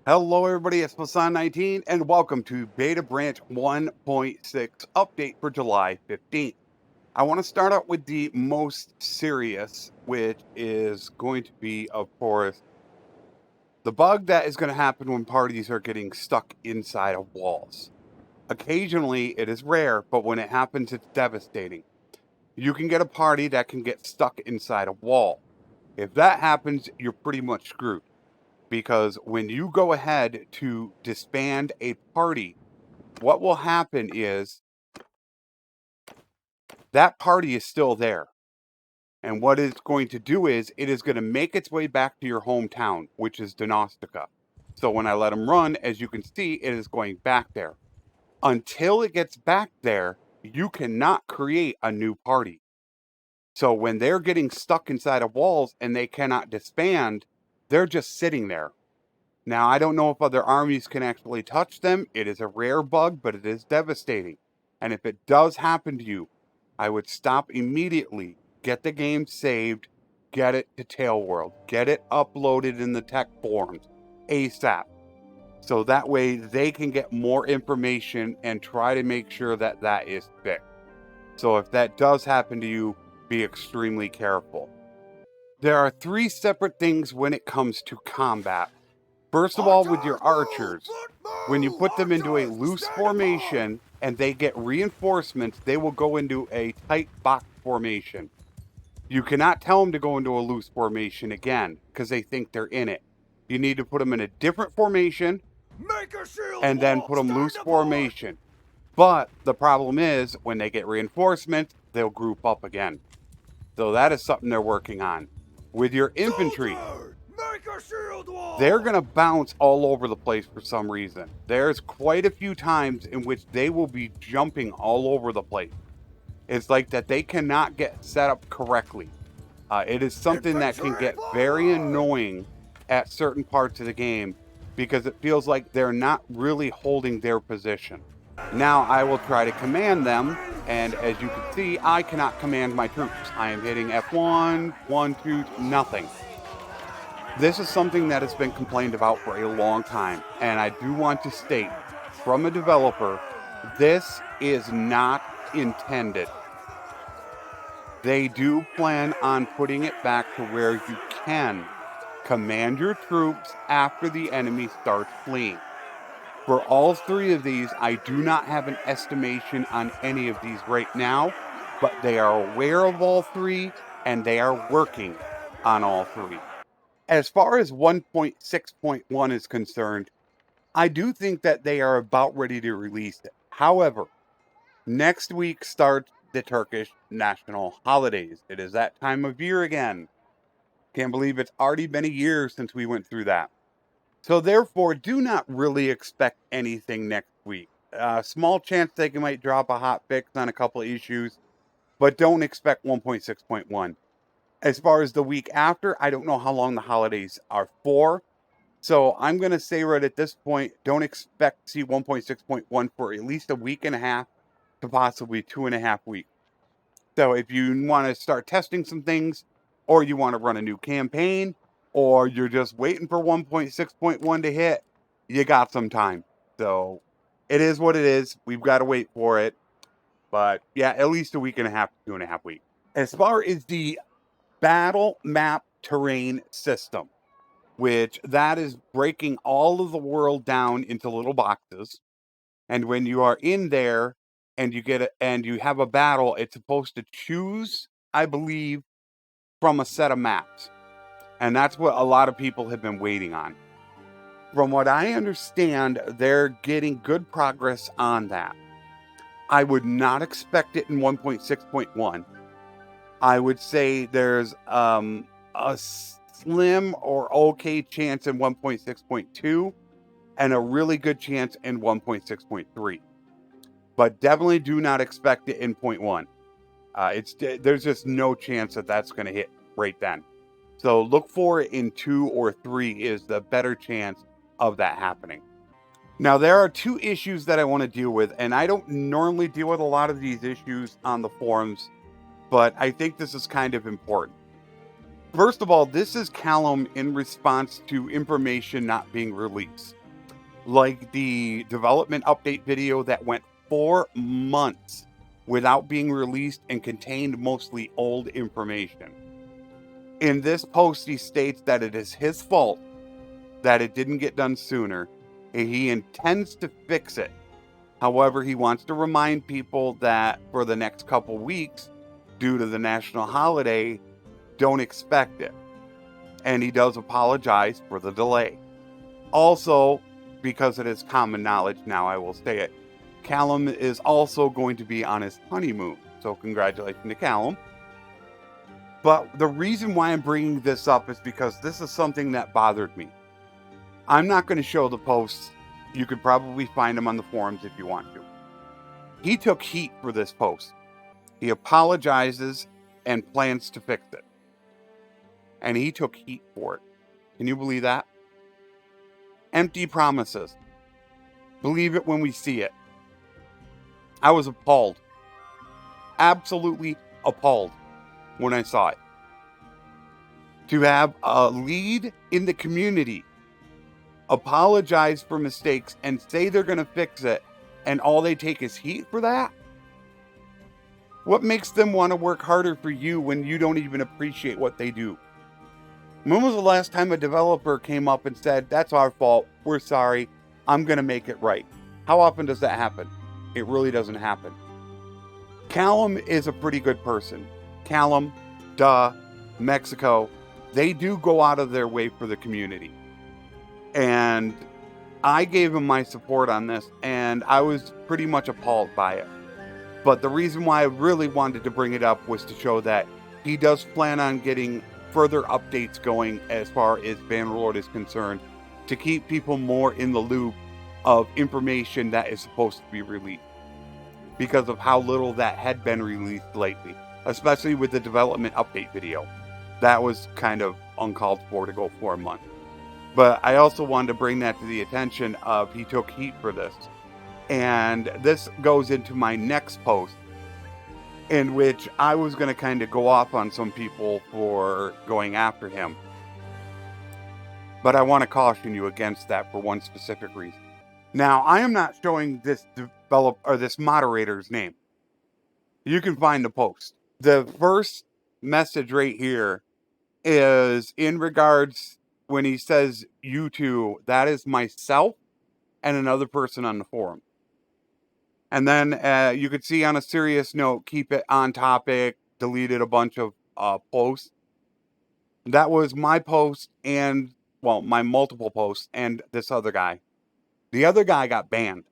Hello everybody, it's Flesson19 and welcome to Beta Branch 1.6 update for July 15th. I want to start out with the most serious, which is going to be, of course, the bug that is going to happen when parties are getting stuck inside of walls. Occasionally, it is rare, but when it happens, it's devastating. You can get a party that can get stuck inside a wall. If that happens, you're pretty much screwed. Because when you go ahead to disband a party, what will happen is that party is still there. And what it's going to do is it is going to make its way back to your hometown, which is Donostica. So when I let them run, as you can see, it is going back there. Until it gets back there, you cannot create a new party. So when they're getting stuck inside of walls and they cannot disband, they're just sitting there. Now, I don't know if other armies can actually touch them. It is a rare bug, but it is devastating. And if it does happen to you, I would stop immediately, get the game saved, get it to Tailworld, get it uploaded in the tech forums ASAP. So that way they can get more information and try to make sure that that is fixed. So if that does happen to you, be extremely careful. There are three separate things when it comes to combat. First of all, with your archers, when you put them into a loose formation and they get reinforcements, they will go into a tight box formation. You cannot tell them to go into a loose formation again because they think they're in it. You need to put them in a different formation and then put them loose formation. But the problem is when they get reinforcements, they'll group up again. So that is something they're working on. With your infantry, they're going to bounce all over the place for some reason. There's quite a few times in which they will be jumping all over the place. It's like that they cannot get set up correctly. It is something that can get very annoying at certain parts of the game because it feels like they're not really holding their position. Now I will try to command them, and as you can see, I cannot command my troops. I am hitting F1, 1, 2, nothing. This is something that has been complained about for a long time, and I do want to state from a developer, this is not intended. They do plan on putting it back to where you can command your troops after the enemy starts fleeing. For all three of these, I do not have an estimation on any of these right now, but they are aware of all three, and they are working on all three. As far as 1.6.1 is concerned, I do think that they are about ready to release it. However, next week starts the Turkish national holidays. It is that time of year again. Can't believe it's already been a year since we went through that. So therefore, do not really expect anything next week. Small chance they might drop a hot fix on a couple of issues, but don't expect 1.6.1. As far as the week after, I don't know how long the holidays are for. So I'm going to say right at this point, don't expect to see 1.6.1 for at least a week and a half to possibly 2.5 weeks. So if you want to start testing some things, or you want to run a new campaign, or you're just waiting for 1.6.1 to hit, you got some time. So it is what it is. We've got to wait for it. But yeah, at least a week and a half to 2.5 weeks. As far as the battle map terrain system, which that is breaking all of the world down into little boxes. And when you are in there and you have a battle, it's supposed to choose, I believe, from a set of maps. And that's what a lot of people have been waiting on. From what I understand, they're getting good progress on that. I would not expect it in 1.6.1. I would say there's a slim or okay chance in 1.6.2 and a really good chance in 1.6.3. But definitely do not expect it in 0.1. There's just no chance that that's going to hit right then. So look for it in 2 or 3 is the better chance of that happening. Now, there are two issues that I want to deal with, and I don't normally deal with a lot of these issues on the forums, but I think this is kind of important. First of all, this is Callum in response to information not being released. Like the development update video that went 4 months without being released and contained mostly old information. In this post, he states that it is his fault that it didn't get done sooner, and he intends to fix it. However, he wants to remind people that for the next couple weeks, due to the national holiday, don't expect it. And he does apologize for the delay. Also, because it is common knowledge now, I will say it, Callum is also going to be on his honeymoon. So congratulations to Callum. But the reason why I'm bringing this up is because this is something that bothered me. I'm not going to show the posts. You could probably find them on the forums if you want to. He took heat for this post. He apologizes and plans to fix it. And he took heat for it. Can you believe that? Empty promises. Believe it when we see it. I was appalled. Absolutely appalled when I saw it. To have a lead in the community apologize for mistakes and say they're going to fix it, and all they take is heat for that? What makes them want to work harder for you when you don't even appreciate what they do? When was the last time a developer came up and said, that's our fault, we're sorry, I'm going to make it right? How often does that happen? It really doesn't happen. Callum is a pretty good person. Callum, Mexico, they do go out of their way for the community. And I gave him my support on this, and I was pretty much appalled by it. But the reason why I really wanted to bring it up was to show that he does plan on getting further updates going as far as Bannerlord is concerned, to keep people more in the loop of information that is supposed to be released, because of how little that had been released lately, especially with the development update video. That was kind of uncalled for to go for a month. But I also wanted to bring that to the attention of he took heat for this. And this goes into my next post, in which I was going to kind of go off on some people for going after him. But I want to caution you against that for one specific reason. Now, I am not showing this this moderator's name. You can find the post. The first message right here is in regards when he says you two, that is myself and another person on the forum. And then you could see on a serious note, keep it on topic, deleted a bunch of posts. That was my post and, well, my multiple posts and this other guy. The other guy got banned.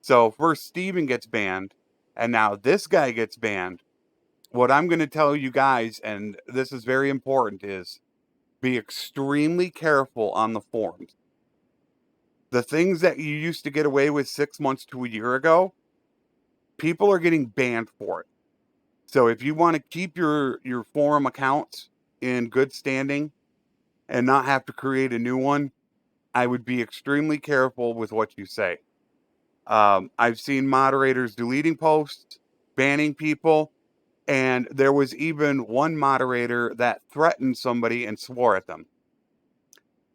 So first Steven gets banned, and now this guy gets banned. What I'm going to tell you guys, and this is very important, is be extremely careful on the forums. The things that you used to get away with 6 months to a year ago, people are getting banned for it. So if you want to keep your forum accounts in good standing and not have to create a new one, I would be extremely careful with what you say. I've seen moderators deleting posts, banning people, and there was even one moderator that threatened somebody and swore at them.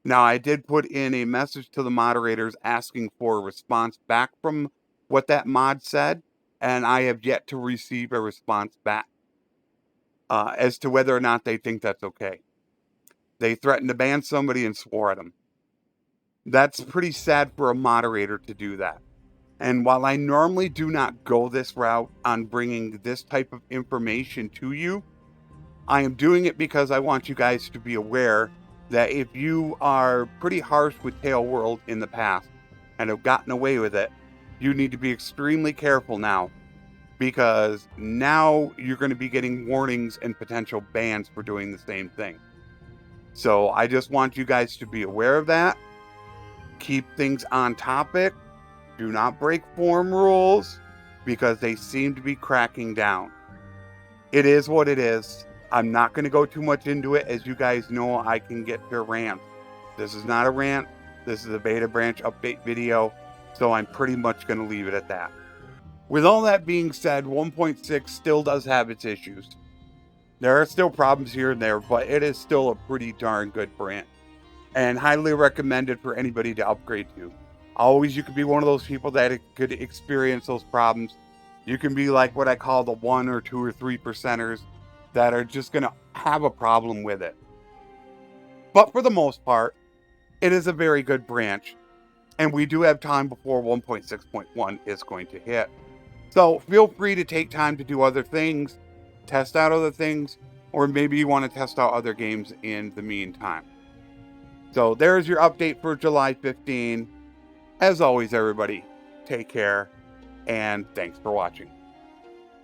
Now, I did put in a message to the moderators asking for a response back from what that mod said, and I have yet to receive a response back as to whether or not they think that's okay. They threatened to ban somebody and swore at them. That's pretty sad for a moderator to do that. And while I normally do not go this route on bringing this type of information to you, I am doing it because I want you guys to be aware that if you are pretty harsh with Tail World in the past and have gotten away with it, you need to be extremely careful now, because now you're going to be getting warnings and potential bans for doing the same thing. So I just want you guys to be aware of that. Keep things on topic. Do not break forum rules, because they seem to be cracking down. It is what it is. I'm not going to go too much into it. As you guys know, I can get to rant. This is not a rant. This is a beta branch update video. So I'm pretty much going to leave it at that. With all that being said, 1.6 still does have its issues. There are still problems here and there, but it is still a pretty darn good branch and highly recommended for anybody to upgrade to. Always, you could be one of those people that could experience those problems. You can be like what I call the 1 or 2 or 3%ers that are just going to have a problem with it. But for the most part, it is a very good branch, and we do have time before 1.6.1 is going to hit. So feel free to take time to do other things, test out other things, or maybe you want to test out other games in the meantime. So there's your update for July 15. As always, everybody, take care, and thanks for watching.